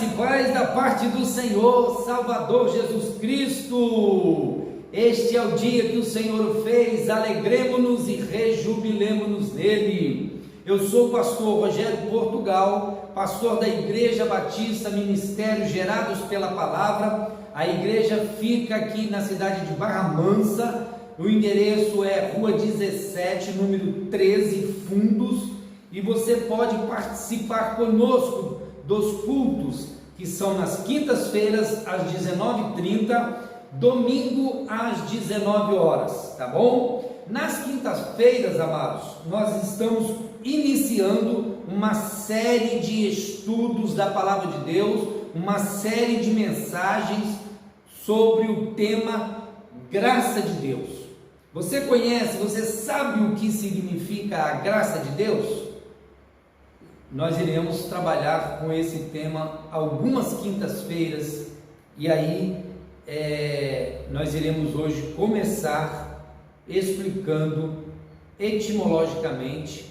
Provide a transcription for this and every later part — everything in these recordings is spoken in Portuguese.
Graça e paz da parte do Senhor, Salvador Jesus Cristo. Este é o dia que o Senhor fez, alegremo-nos e rejubilemo-nos nele. Eu sou o pastor Rogério Portugal, pastor da Igreja Batista Ministério Gerados pela Palavra. A igreja fica aqui na cidade de Barra Mansa, o endereço é Rua 17, número 13, Fundos, e você pode participar conosco dos cultos, que são nas quintas-feiras às 19h30, domingo às 19 horas, tá bom? Nas quintas-feiras, amados, nós estamos iniciando uma série de estudos da Palavra de Deus, uma série de mensagens sobre o tema Graça de Deus. Você conhece, você sabe o que significa a graça de Deus? Nós iremos trabalhar com esse tema algumas quintas-feiras, e aí nós iremos hoje começar explicando etimologicamente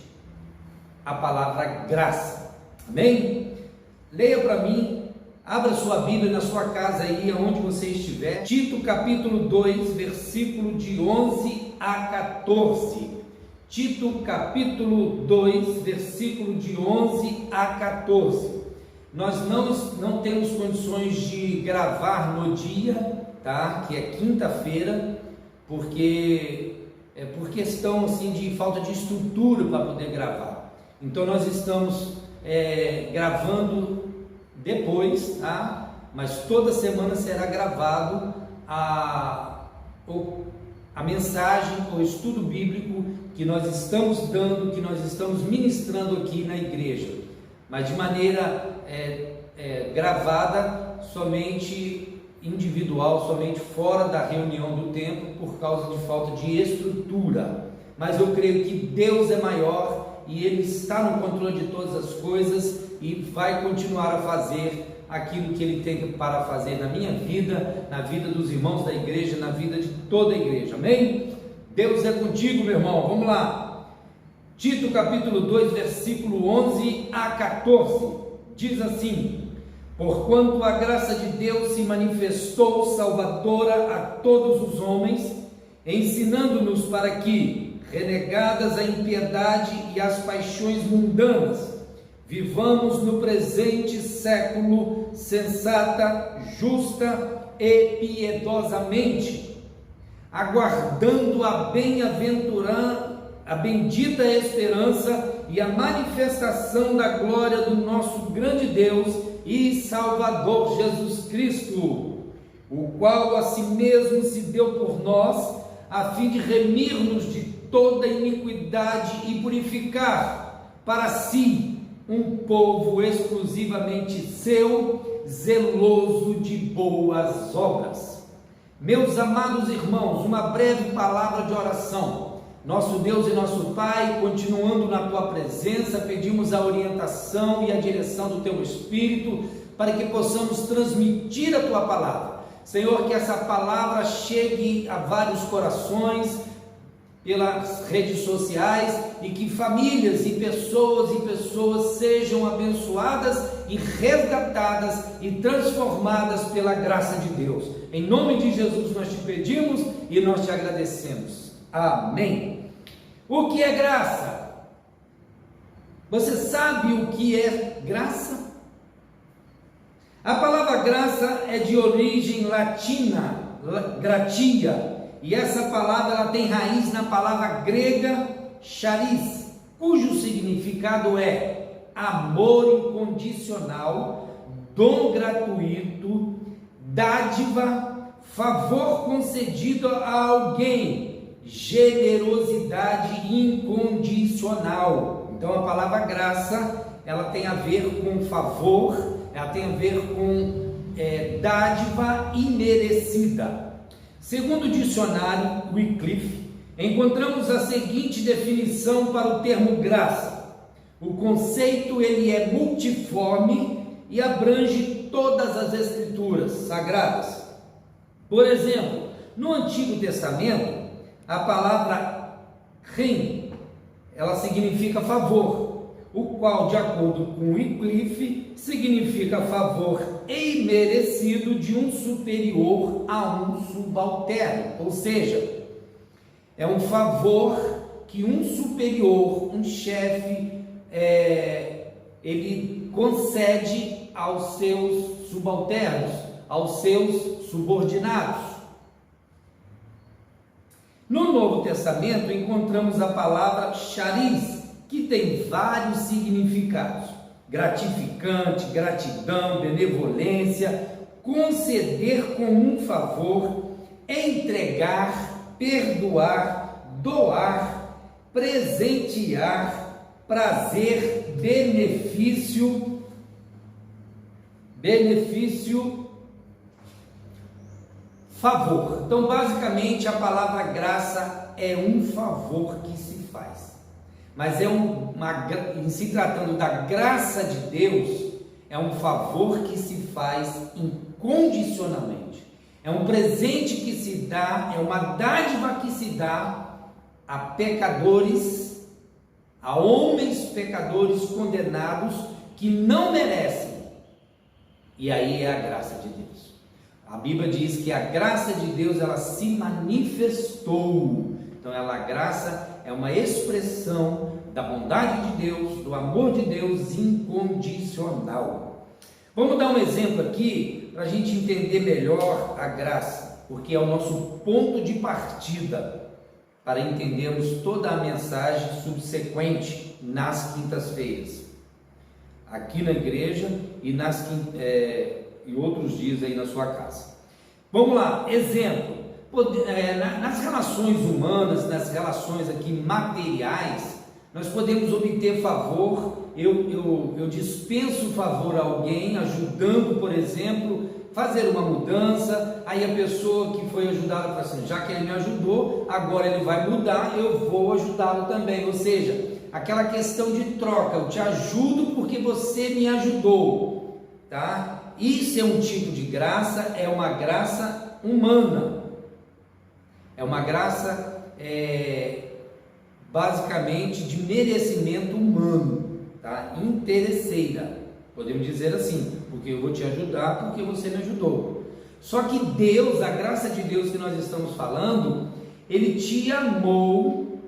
a palavra graça. Amém? Leia para mim, abra sua Bíblia na sua casa aí, onde você estiver. Tito capítulo 2, versículo de 11 a 14. Tito capítulo 2, versículo de 11 a 14. Nós não temos condições de gravar no dia, tá? Que é quinta-feira, porque por questão assim de falta de estrutura para poder gravar. Então nós estamos gravando depois, tá? Mas toda semana será gravado a mensagem, o estudo bíblico que nós estamos dando, que nós estamos ministrando aqui na igreja, mas de maneira gravada, somente individual, somente fora da reunião do templo, por causa de falta de estrutura. Mas eu creio que Deus é maior e Ele está no controle de todas as coisas e vai continuar a fazer aquilo que Ele tem para fazer na minha vida, na vida dos irmãos da igreja, na vida de toda a igreja. Amém? Deus é contigo, meu irmão. Vamos lá. Tito capítulo 2, versículo 11 a 14. Diz assim: porquanto a graça de Deus se manifestou salvadora a todos os homens, ensinando-nos para que, renegadas a impiedade e as paixões mundanas, vivamos no presente século sensata, justa e piedosamente, aguardando a bendita esperança e a manifestação da glória do nosso grande Deus e Salvador Jesus Cristo, o qual a si mesmo se deu por nós, a fim de remir-nos de toda iniquidade e purificar para si um povo exclusivamente seu, zeloso de boas obras. Meus amados irmãos, uma breve palavra de oração. Nosso Deus e nosso Pai, continuando na Tua presença, pedimos a orientação e a direção do Teu Espírito, para que possamos transmitir a Tua palavra. Senhor, que essa palavra chegue a vários corações, pelas redes sociais, e que famílias e pessoas sejam abençoadas e resgatadas e transformadas pela graça de Deus. Em nome de Jesus nós te pedimos e nós te agradecemos. Amém. O que é graça? Você sabe o que é graça? A palavra graça é de origem latina, gratia, e essa palavra ela tem raiz na palavra grega charis, cujo significado é amor incondicional, dom gratuito, dádiva, favor concedido a alguém, generosidade incondicional. Então a palavra graça ela tem a ver com favor, ela tem a ver com dádiva imerecida. Segundo o dicionário Wycliffe, encontramos a seguinte definição para o termo graça: o conceito ele é multiforme e abrange todas as escrituras sagradas. Por exemplo, no Antigo Testamento, a palavra rim, ela significa favor. o qual, de acordo com Wycliffe, significa favor imerecido de um superior a um subalterno, ou seja, é um favor que um superior, um chefe, ele concede aos seus subalternos, aos seus subordinados. No Novo Testamento encontramos a palavra charis, que tem vários significados: gratificante, gratidão, benevolência, conceder com um favor, entregar, perdoar, doar, presentear, prazer, benefício, favor. Então, basicamente, a palavra graça é um favor que se faz. Mas em se tratando da graça de Deus, é um favor que se faz incondicionalmente. É um presente que se dá, é uma dádiva que se dá a pecadores, a homens pecadores condenados que não merecem. E aí é a graça de Deus. A Bíblia diz que a graça de Deus, ela se manifestou. Então, a graça é uma expressão da bondade de Deus, do amor de Deus incondicional. Vamos dar um exemplo aqui para a gente entender melhor a graça, porque é o nosso ponto de partida para entendermos toda a mensagem subsequente nas quintas-feiras, aqui na igreja e e outros dias aí na sua casa. Vamos lá, exemplo. Nas relações humanas, nas relações aqui materiais, nós podemos obter favor. Eu dispenso favor a alguém, ajudando, por exemplo, fazer uma mudança. Aí a pessoa que foi ajudada fala assim: já que ele me ajudou, agora ele vai mudar, eu vou ajudá-lo também. Ou seja, aquela questão de troca: eu te ajudo porque você me ajudou, tá? Isso é um tipo de graça, é uma graça humana, é uma graça basicamente de merecimento humano, tá? Interesseira, podemos dizer assim, porque eu vou te ajudar porque você me ajudou. Só que Deus, a graça de Deus que nós estamos falando, Ele te amou,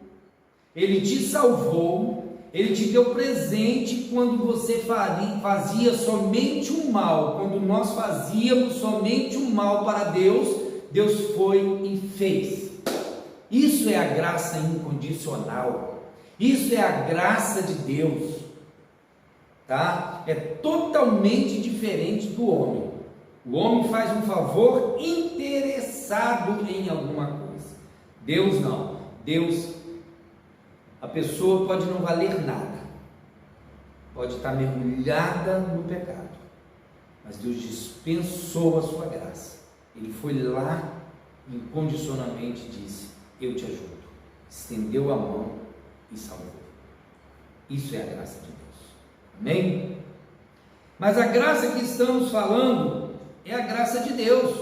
Ele te salvou, Ele te deu presente quando você fazia somente o mal. Quando nós fazíamos somente o mal para Deus, Deus foi e fez. Isso é a graça incondicional. Isso é a graça de Deus, tá? É totalmente diferente do homem. O homem faz um favor interessado em alguma coisa. Deus não. Deus, a pessoa pode não valer nada, pode estar mergulhada no pecado, mas Deus dispensou a sua graça. Ele foi lá incondicionalmente e disse: eu te ajudo, estendeu a mão e salvou. Isso é a graça de Deus, amém? Mas a graça que estamos falando é a graça de Deus,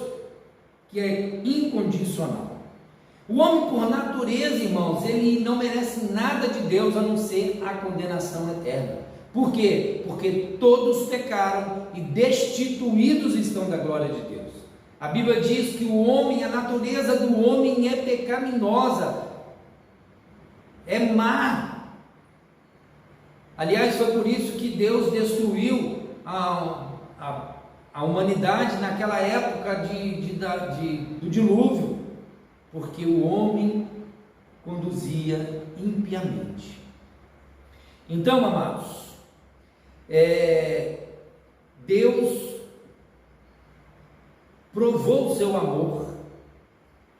que é incondicional. O homem, por natureza, irmãos, ele não merece nada de Deus a não ser a condenação eterna. Por quê? Porque todos pecaram e destituídos estão da glória de Deus. A Bíblia diz que o homem, a natureza do homem é pecaminosa, é má. Aliás, foi por isso que Deus destruiu a humanidade naquela época do dilúvio, porque o homem conduzia impiamente. Então, amados, Deus provou o seu amor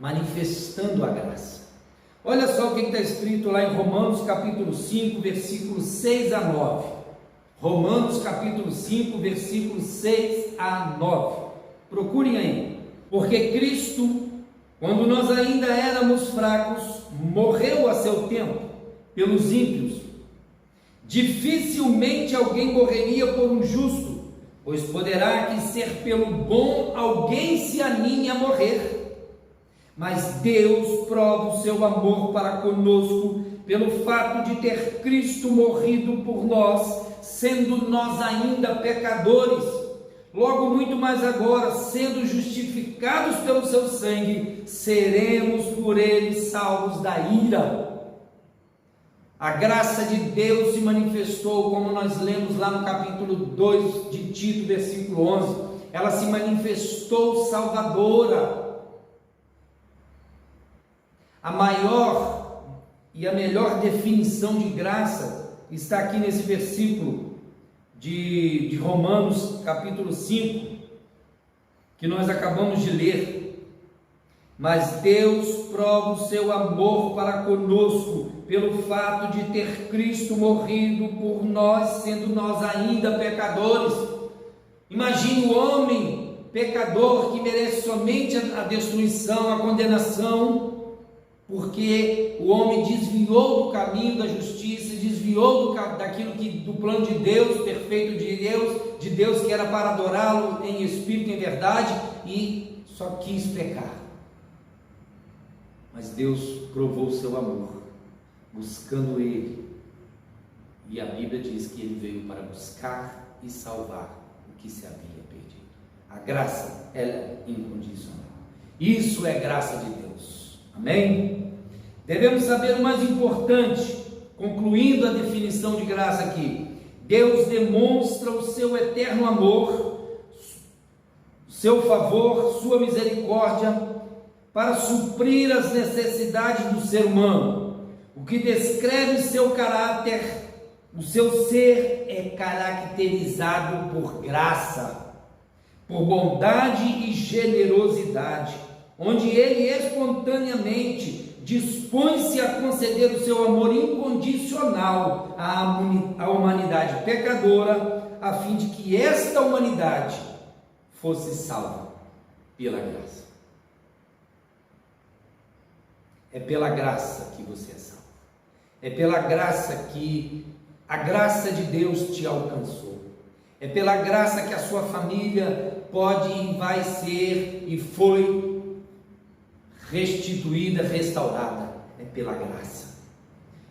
manifestando a graça. Olha só o que está escrito lá em Romanos capítulo 5, versículos 6 a 9. Romanos capítulo 5, versículos 6 a 9. Procurem aí. Porque Cristo, quando nós ainda éramos fracos, morreu a seu tempo pelos ímpios. Dificilmente alguém morreria por um justo, pois poderá que ser pelo bom alguém se anime a morrer. Mas Deus prova o seu amor para conosco pelo fato de ter Cristo morrido por nós, sendo nós ainda pecadores. Logo, muito mais agora, sendo justificados pelo seu sangue, seremos por ele salvos da ira. A graça de Deus se manifestou, como nós lemos lá no capítulo 2 de Tito, versículo 11. Ela se manifestou salvadora. A maior e a melhor definição de graça está aqui nesse versículo de Romanos, capítulo 5, que nós acabamos de ler. Mas Deus prova o seu amor para conosco, pelo fato de ter Cristo morrido por nós, sendo nós ainda pecadores. Imagine o homem pecador que merece somente a destruição, a condenação, porque o homem desviou do caminho da justiça, desviou do plano de Deus, perfeito de Deus que era para adorá-lo em espírito e em verdade, e só quis pecar. Mas Deus provou o seu amor, buscando ele, e a Bíblia diz que ele veio para buscar e salvar o que se havia perdido. A graça, ela é incondicional. Isso é graça de Deus. Amém? Devemos saber o mais importante, concluindo a definição de graça aqui. Deus demonstra o seu eterno amor, seu favor, sua misericórdia, para suprir as necessidades do ser humano. O que descreve seu caráter, o seu ser é caracterizado por graça, por bondade e generosidade, onde ele espontaneamente dispõe-se a conceder o seu amor incondicional à humanidade pecadora, a fim de que esta humanidade fosse salva pela graça. É pela graça que você é salvo. É pela graça que a graça de Deus te alcançou. É pela graça que a sua família pode e vai ser e foi restituída, restaurada. É pela graça.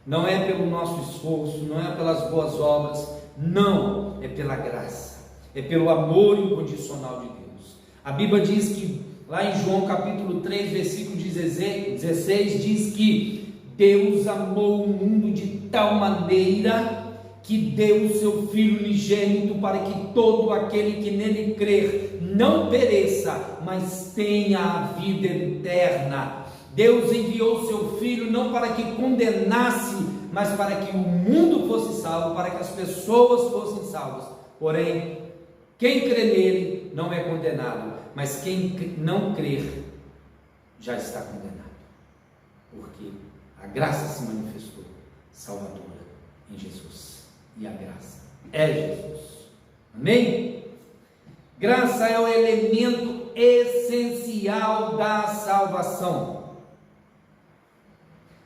Não é pelo nosso esforço, não é pelas boas obras, não, é pela graça. É pelo amor incondicional de Deus. A Bíblia diz que lá em João capítulo 3, versículo 16, diz que Deus amou o mundo de tal maneira que deu o seu Filho unigênito para que todo aquele que nele crer não pereça, mas tenha a vida eterna. Deus enviou o seu Filho não para que condenasse, mas para que o mundo fosse salvo, para que as pessoas fossem salvas. Porém, quem crê nele não é condenado, mas quem não crer já está condenado, porque a graça se manifestou salvadora em Jesus, e a graça é Jesus. Amém? Graça é o elemento essencial da salvação.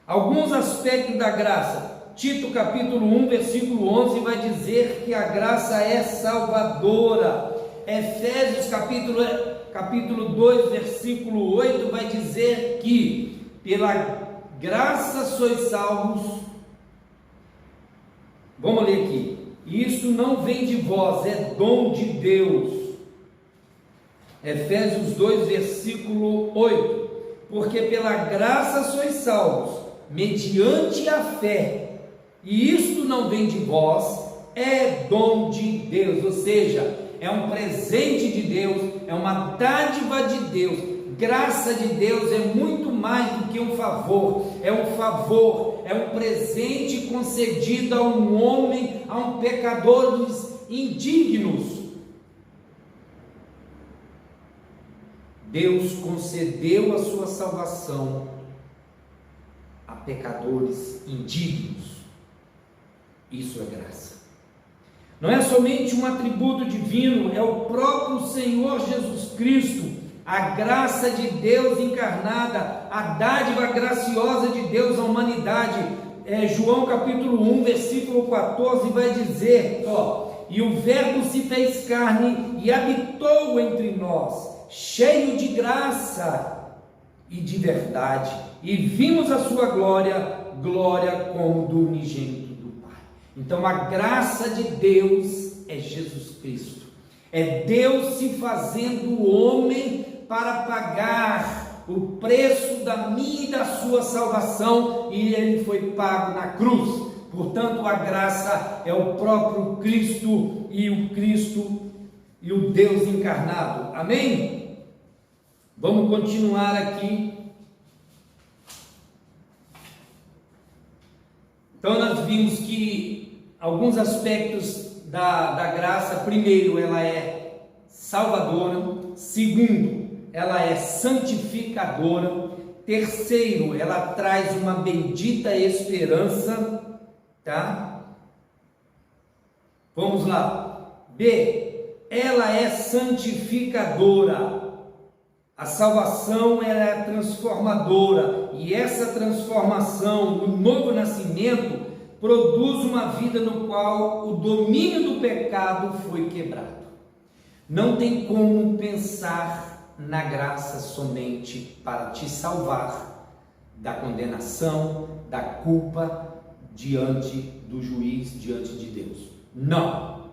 Alguns aspectos da graça. Tito capítulo 1, versículo 11 vai dizer que a graça é salvadora. Efésios capítulo 2, versículo 8 vai dizer que pela graça sois salvos. Vamos ler aqui. Isso não vem de vós, é dom de Deus. Efésios 2, versículo 8. Porque pela graça sois salvos, mediante a fé. E isto não vem de vós, é dom de Deus. Ou seja, é um presente de Deus, é uma dádiva de Deus. Graça de Deus é muito mais do que um favor, é um presente concedido a um homem, a um pecador dos indignos. Deus concedeu a sua salvação a pecadores indignos. Isso é graça. Não é somente um atributo divino, é o próprio Senhor Jesus Cristo, a graça de Deus encarnada, a dádiva graciosa de Deus à humanidade. João capítulo 1, versículo 14 vai dizer, e o verbo se fez carne e habitou entre nós, cheio de graça e de verdade, e vimos a sua glória, glória como do unigênito do Pai. Então a graça de Deus é Jesus Cristo. É Deus se fazendo homem para pagar o preço da minha e da sua salvação, e ele foi pago na cruz. Portanto, a graça é o próprio Cristo e o Deus encarnado. Amém? Vamos continuar aqui. Então nós vimos que alguns aspectos da graça: primeiro, ela é salvadora; segundo, ela é santificadora; terceiro, ela traz uma bendita esperança, tá? Vamos lá. B, ela é santificadora. A salvação, ela é transformadora, e essa transformação, o novo nascimento, produz uma vida no qual o domínio do pecado foi quebrado. Não tem como pensar na graça somente para te salvar da condenação, da culpa diante do juiz, diante de Deus. Não.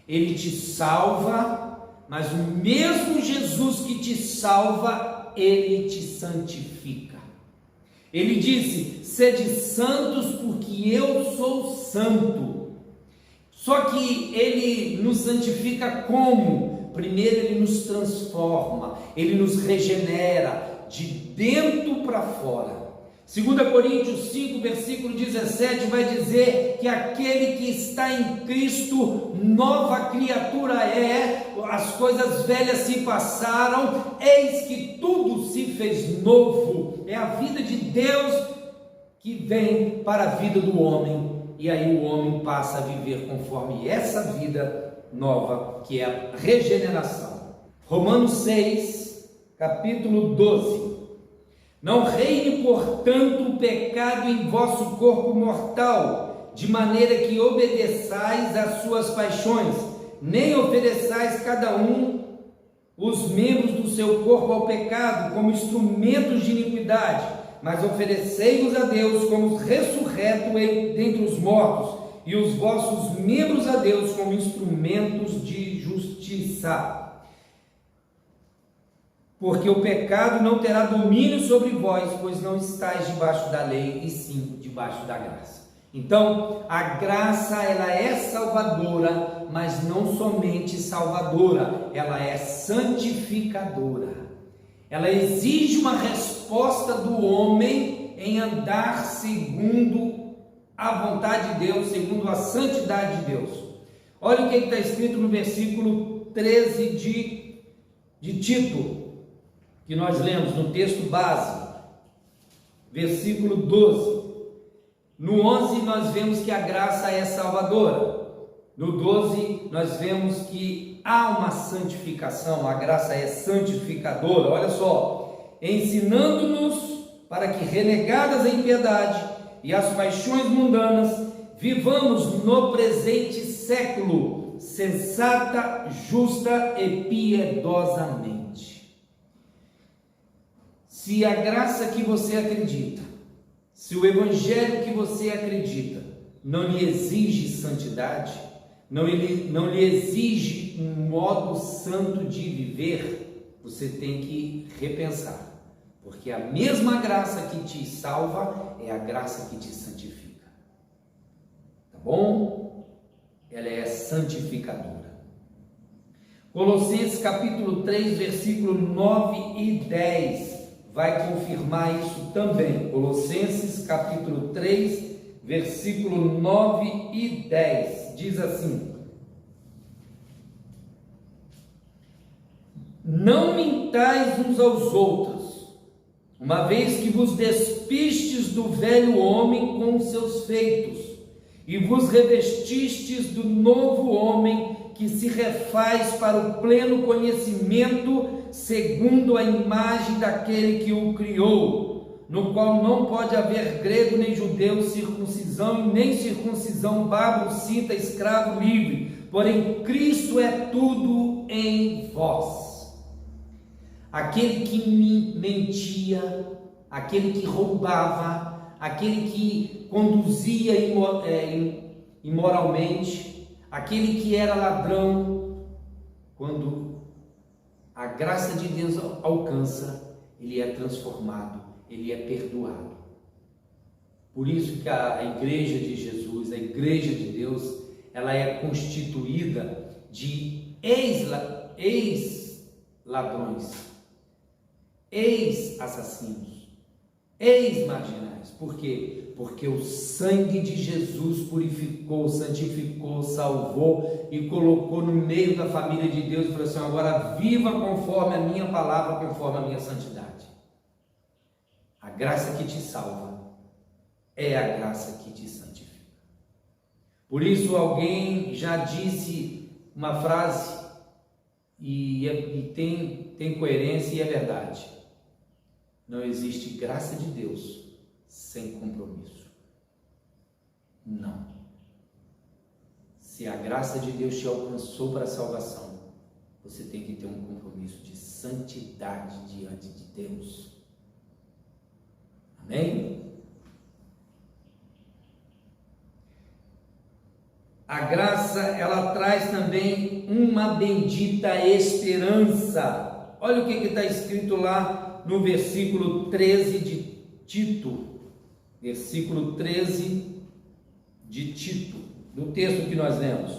Ele te salva, mas o mesmo Jesus que te salva, ele te santifica. Ele disse: sede santos, porque eu sou santo. Só que ele nos santifica como? Primeiro, ele nos transforma, ele nos regenera de dentro para fora. 2 Coríntios 5, versículo 17 vai dizer que aquele que está em Cristo, nova criatura é, as coisas velhas se passaram, eis que tudo se fez novo. É a vida de Deus que vem para a vida do homem, e aí o homem passa a viver conforme essa vida nova, que é a regeneração. Romanos 6, capítulo 12. Não reine, portanto, o pecado em vosso corpo mortal, de maneira que obedeçais às suas paixões, nem ofereçais cada um os membros do seu corpo ao pecado como instrumentos de iniquidade, mas oferecei-vos a Deus como ressurreto dentre os mortos, e os vossos membros a Deus como instrumentos de justiça. Porque o pecado não terá domínio sobre vós, pois não estáis debaixo da lei, e sim debaixo da graça. Então, a graça, ela é salvadora, mas não somente salvadora, ela é santificadora. Ela exige uma resposta do homem em andar segundo a vontade de Deus, segundo a santidade de Deus. Olha o que está escrito no versículo 13 de Tito, que nós lemos no texto base, versículo 12. No 11 nós vemos que a graça é salvadora. No 12 nós vemos que há uma santificação, a graça é santificadora. Olha só: ensinando-nos para que, renegadas a impiedade e as paixões mundanas, vivamos no presente século sensata, justa e piedosamente. Se a graça que você acredita, se o evangelho que você acredita não lhe exige santidade, não lhe exige um modo santo de viver, você tem que repensar, porque a mesma graça que te salva é a graça que te santifica. Tá bom? Ela é santificadora. Colossenses capítulo 3, versículo 9 e 10 vai confirmar isso também. Colossenses capítulo 3, versículo 9 e 10 diz assim: não mintais uns aos outros, uma vez que vos despistes do velho homem com os seus feitos, e vos revestistes do novo homem, que se refaz para o pleno conhecimento, segundo a imagem daquele que o criou, no qual não pode haver grego nem judeu, circuncisão nem circuncisão, bárbaro, cita, escravo, livre, porém Cristo é tudo em vós. Aquele que mentia, aquele que roubava, aquele que conduzia imoralmente, aquele que era ladrão. Quando a graça de Deus alcança, ele é transformado, ele é perdoado. Por isso que a igreja de Jesus, a igreja de Deus, ela é constituída de ex-ladrões, ex-assassinos, ex-marginais. Por quê? Porque o sangue de Jesus purificou, santificou, salvou e colocou no meio da família de Deus e falou assim: agora viva conforme a minha palavra, conforme a minha santidade. A graça que te salva é a graça que te santifica. Por isso alguém já disse uma frase e tem coerência e é verdade: não existe graça de Deus sem compromisso. Não. Se a graça de Deus te alcançou para a salvação, você tem que ter um compromisso de santidade diante de Deus. Amém? A graça, ela traz também uma bendita esperança. Olha o que está escrito lá no versículo 13 de Tito. Versículo 13 de Tito, do texto que nós lemos.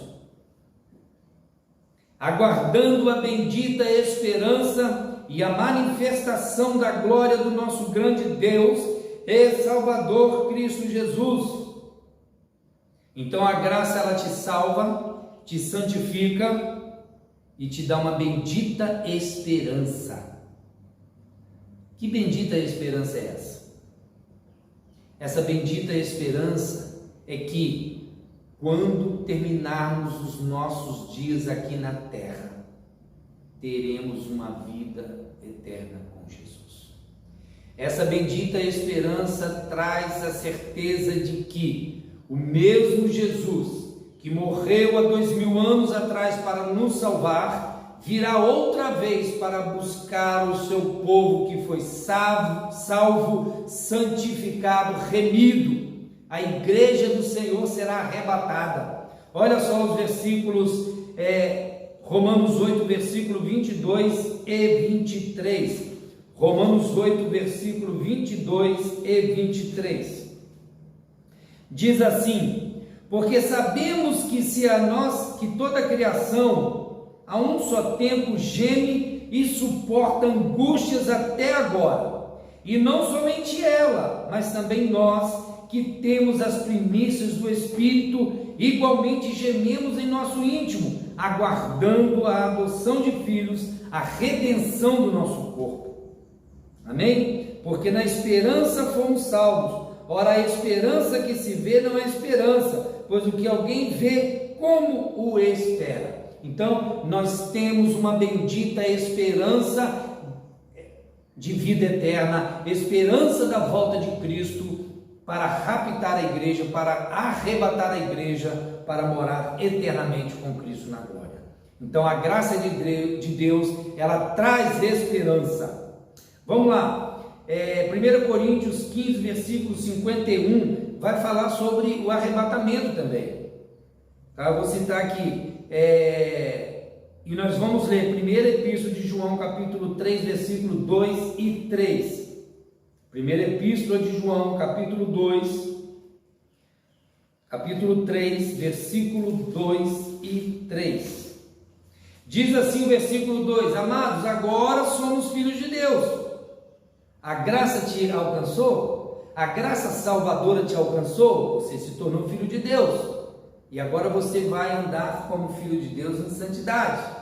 Aguardando a bendita esperança e a manifestação da glória do nosso grande Deus e Salvador Cristo Jesus. Então a graça, ela te salva, te santifica e te dá uma bendita esperança. Que bendita esperança é essa? Essa bendita esperança é que quando terminarmos os nossos dias aqui na terra, teremos uma vida eterna com Jesus. Essa bendita esperança traz a certeza de que o mesmo Jesus que morreu há 2000 anos atrás para nos salvar, virá outra vez para buscar o seu povo que foi salvo, santificado, remido. A igreja do Senhor será arrebatada. Olha só os versículos, Romanos 8, versículo 22 e 23. Romanos 8, versículo 22 e 23. Diz assim: porque sabemos que que toda a criação a um só tempo geme e suporta angústias até agora, e não somente ela, mas também nós, que temos as primícias do Espírito, igualmente gememos em nosso íntimo, aguardando a adoção de filhos, a redenção do nosso corpo. Amém? Porque na esperança fomos salvos. Ora, a esperança que se vê não é esperança, pois o que alguém vê, como o espera? Então, nós temos uma bendita esperança de vida eterna, esperança da volta de Cristo para raptar a igreja, para arrebatar a igreja, para morar eternamente com Cristo na glória. Então, a graça de Deus, ela traz esperança. Vamos lá. 1 Coríntios 15, versículo 51, vai falar sobre o arrebatamento também. Tá? Eu vou citar aqui. E nós vamos ler 1ª Epístola de João, capítulo 3, versículo 2 e 3. 1ª Epístola de João, capítulo 2, capítulo 3, versículo 2 e 3. Diz assim o versículo 2: amados, agora somos filhos de Deus. A graça te alcançou? A graça salvadora te alcançou? Você se tornou filho de Deus. E agora você vai andar como filho de Deus em santidade.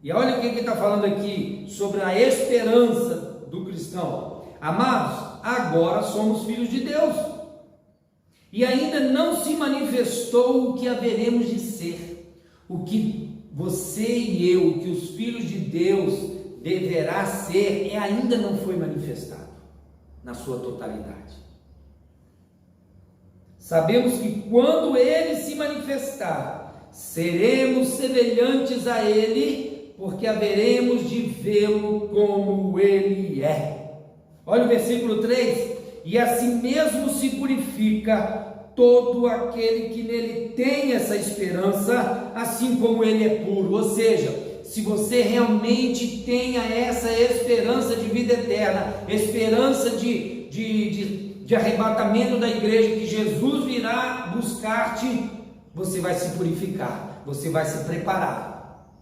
E olha o que ele está falando aqui sobre a esperança do cristão. Amados, agora somos filhos de Deus. E ainda não se manifestou o que haveremos de ser. O que você e eu, o que os filhos de Deus deverá ser, ainda não foi manifestado na sua totalidade. Sabemos que quando ele se manifestar, seremos semelhantes a ele, porque haveremos de vê-lo como ele é. Olha o versículo 3: e assim mesmo se purifica todo aquele que nele tem essa esperança, assim como ele é puro. Ou seja, se você realmente tenha essa esperança de vida eterna, esperança de arrebatamento da igreja, que Jesus virá buscar-te, você vai se purificar, você vai se preparar.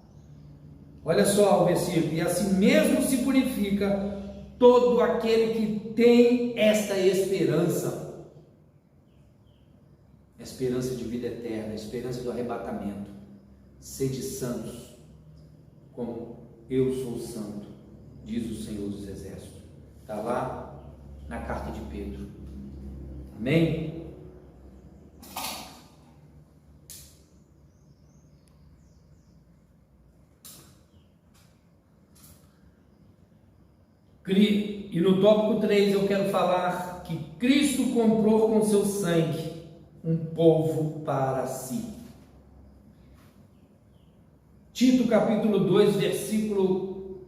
Olha só o versículo: e assim mesmo se purifica todo aquele que tem esta esperança. Esperança de vida eterna, esperança do arrebatamento. Sede santos, como eu sou santo, diz o Senhor dos Exércitos. Está lá na carta de Pedro. Amém? E no tópico 3 eu quero falar que Cristo comprou com seu sangue um povo para si. Tito capítulo 2, versículo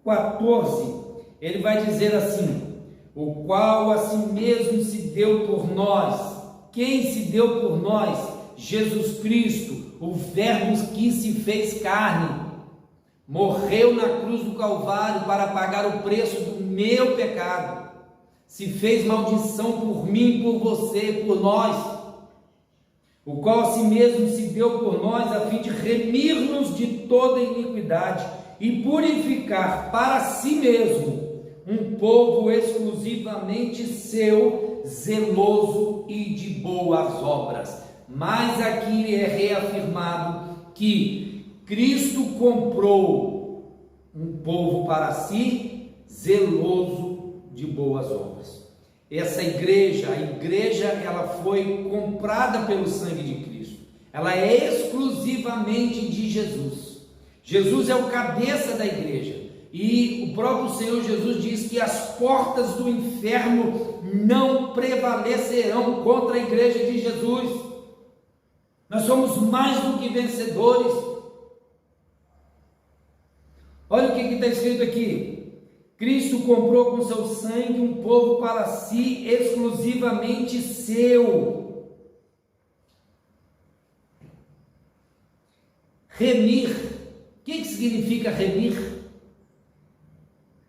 14, ele vai dizer assim: o qual a si mesmo se deu por nós. Quem se deu por nós? Jesus Cristo, o Verbo que se fez carne, morreu na cruz do Calvário para pagar o preço do meu pecado, se fez maldição por mim, por você, por nós, o qual a si mesmo se deu por nós, a fim de remir-nos de toda iniquidade e purificar para si mesmo um povo exclusivamente seu, zeloso e de boas obras. Mas aqui é reafirmado que Cristo comprou um povo para si, zeloso de boas obras. Essa igreja, ela foi comprada pelo sangue de Cristo. Ela é exclusivamente de Jesus. Jesus é o cabeça da igreja. E o próprio Senhor Jesus diz que as portas do inferno não prevalecerão contra a igreja de Jesus. Nós somos mais do que vencedores. Olha o que está escrito aqui: Cristo comprou com seu sangue um povo para si, exclusivamente seu. Remir. O que significa remir?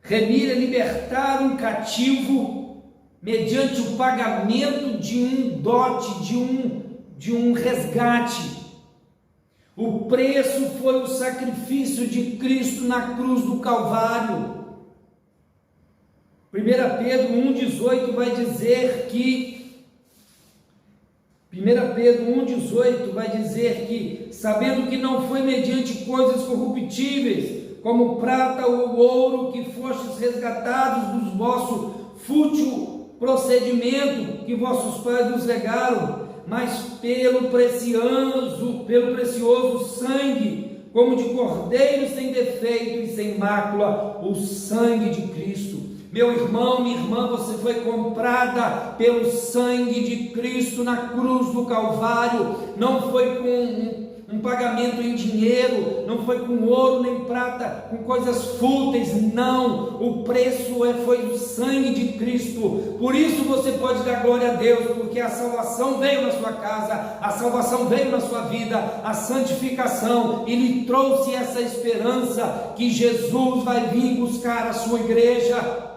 Remir é libertar um cativo mediante o pagamento de um dote, de um resgate. O preço foi o sacrifício de Cristo na cruz do Calvário. 1 Pedro 1,18 vai dizer que 1 Pedro 1,18 vai dizer que, sabendo que não foi mediante coisas corruptíveis, como prata ou ouro, que fostes resgatados do vosso fútil procedimento que vossos pais nos legaram, mas pelo precioso sangue, como de cordeiro sem defeito e sem mácula, o sangue de Cristo. Meu irmão, minha irmã, você foi comprada pelo sangue de Cristo na cruz do Calvário. Não foi com um pagamento em dinheiro, não foi com ouro nem prata, com coisas fúteis, não. O preço foi o sangue de Cristo. Por isso você pode dar glória a Deus, porque a salvação veio na sua casa, a salvação veio na sua vida, a santificação, e lhe trouxe essa esperança que Jesus vai vir buscar a sua igreja.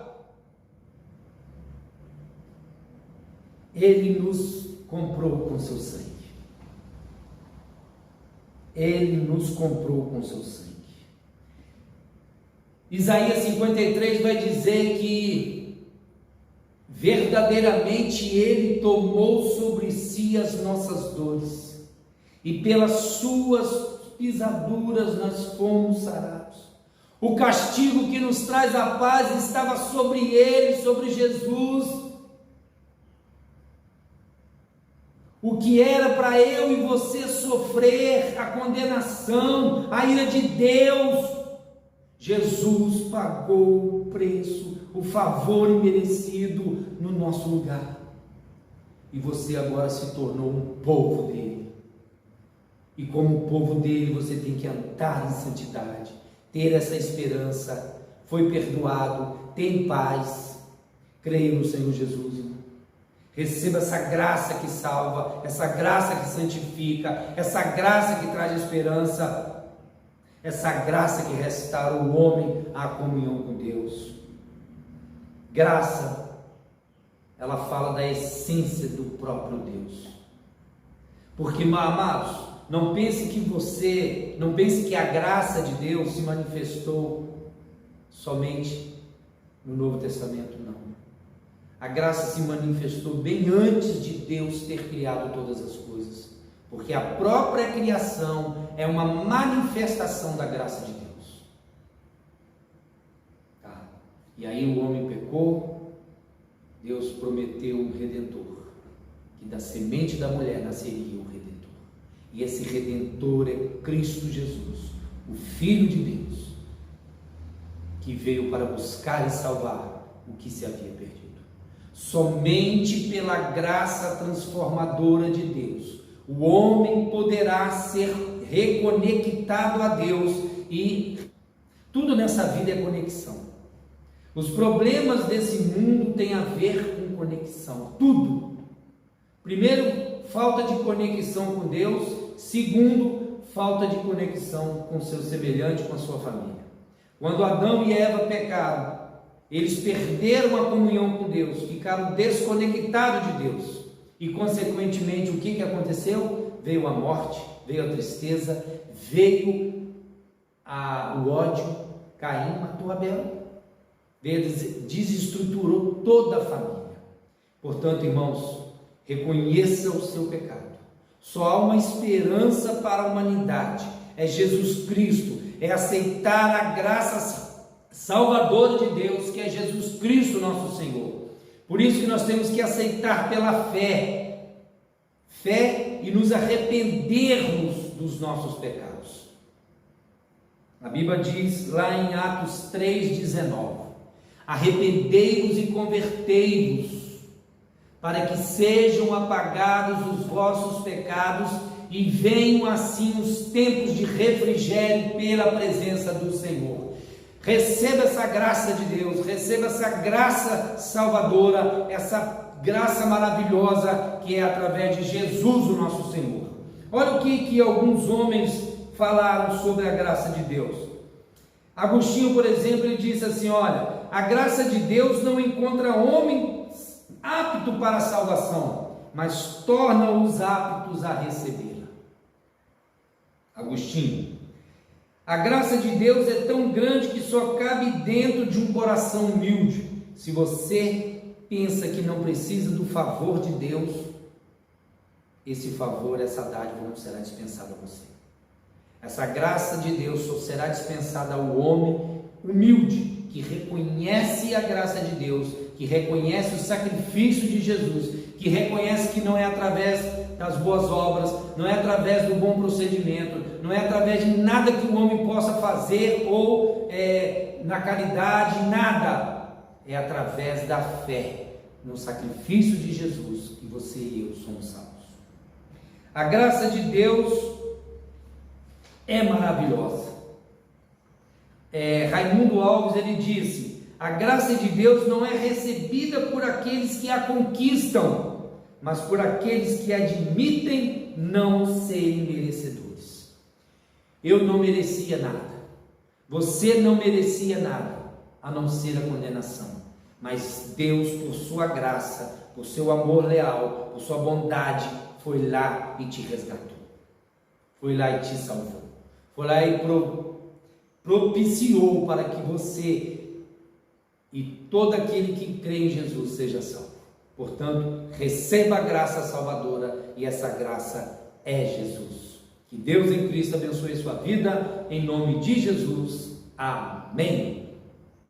Ele nos comprou com seu sangue. Ele nos comprou com seu sangue. Isaías 53 vai dizer que verdadeiramente Ele tomou sobre si as nossas dores, e pelas suas pisaduras nós fomos sarados. O castigo que nos traz a paz estava sobre Ele, sobre Jesus. O que era para eu e você sofrer a condenação, a ira de Deus, Jesus pagou o preço, o favor imerecido no nosso lugar. E você agora se tornou um povo dele. E como povo dele, você tem que andar em santidade, ter essa esperança. Foi perdoado, tem paz. Creia no Senhor Jesus, irmão. Receba essa graça que salva, essa graça que santifica, essa graça que traz esperança, essa graça que restaura o homem à comunhão com Deus. Graça, ela fala da essência do próprio Deus. Porque, amados, não pense que a graça de Deus se manifestou somente no Novo Testamento, não. A graça se manifestou bem antes de Deus ter criado todas as coisas, porque a própria criação é uma manifestação da graça de Deus. Tá? E aí o homem pecou, Deus prometeu um Redentor, que da semente da mulher nasceria o Redentor. E esse Redentor é Cristo Jesus, o Filho de Deus, que veio para buscar e salvar o que se havia perdido. Somente pela graça transformadora de Deus, o homem poderá ser reconectado a Deus, e tudo nessa vida é conexão. Os problemas desse mundo têm a ver com conexão, tudo. Primeiro, falta de conexão com Deus. Segundo, falta de conexão com seu semelhante, com a sua família. Quando Adão e Eva pecaram, eles perderam a comunhão com Deus, ficaram desconectados de Deus, e consequentemente o que aconteceu? Veio a morte, veio a tristeza, veio o ódio. Caim matou Abel, desestruturou toda a família. Portanto, irmãos, reconheça o seu pecado. Só há uma esperança para a humanidade, é Jesus Cristo, é aceitar a graça salvadora de Deus, que é Jesus Cristo nosso Senhor. Por isso que nós temos que aceitar pela fé e nos arrependermos dos nossos pecados. A Bíblia diz lá em Atos 3,19: arrependei-vos e convertei-vos, para que sejam apagados os vossos pecados e venham assim os tempos de refrigério pela presença do Senhor. Receba essa graça de Deus, receba essa graça salvadora, essa graça maravilhosa que é através de Jesus, o nosso Senhor. Olha o que alguns homens falaram sobre a graça de Deus. Agostinho, por exemplo, ele disse assim: olha, a graça de Deus não encontra homem apto para a salvação, mas torna-os aptos a recebê-la. Agostinho: a graça de Deus é tão grande que só cabe dentro de um coração humilde. Se você pensa que não precisa do favor de Deus, esse favor, essa dádiva não será dispensada a você. Essa graça de Deus só será dispensada ao homem humilde, que reconhece a graça de Deus, que reconhece o sacrifício de Jesus, que reconhece que não é através das boas obras, não é através do bom procedimento, não é através de nada que o homem possa fazer ou na caridade, nada. É através da fé no sacrifício de Jesus que você e eu somos salvos. A graça de Deus é maravilhosa. Raimundo Alves, ele disse: a graça de Deus não é recebida por aqueles que a conquistam, mas por aqueles que admitem não serem merecedores. Eu não merecia nada, você não merecia nada, a não ser a condenação, mas Deus, por sua graça, por seu amor leal, por sua bondade, foi lá e te resgatou, foi lá e te salvou, foi lá e propiciou para que você e todo aquele que crê em Jesus seja salvo. Portanto, receba a graça salvadora, e essa graça é Jesus. Que Deus em Cristo abençoe sua vida, em nome de Jesus. Amém.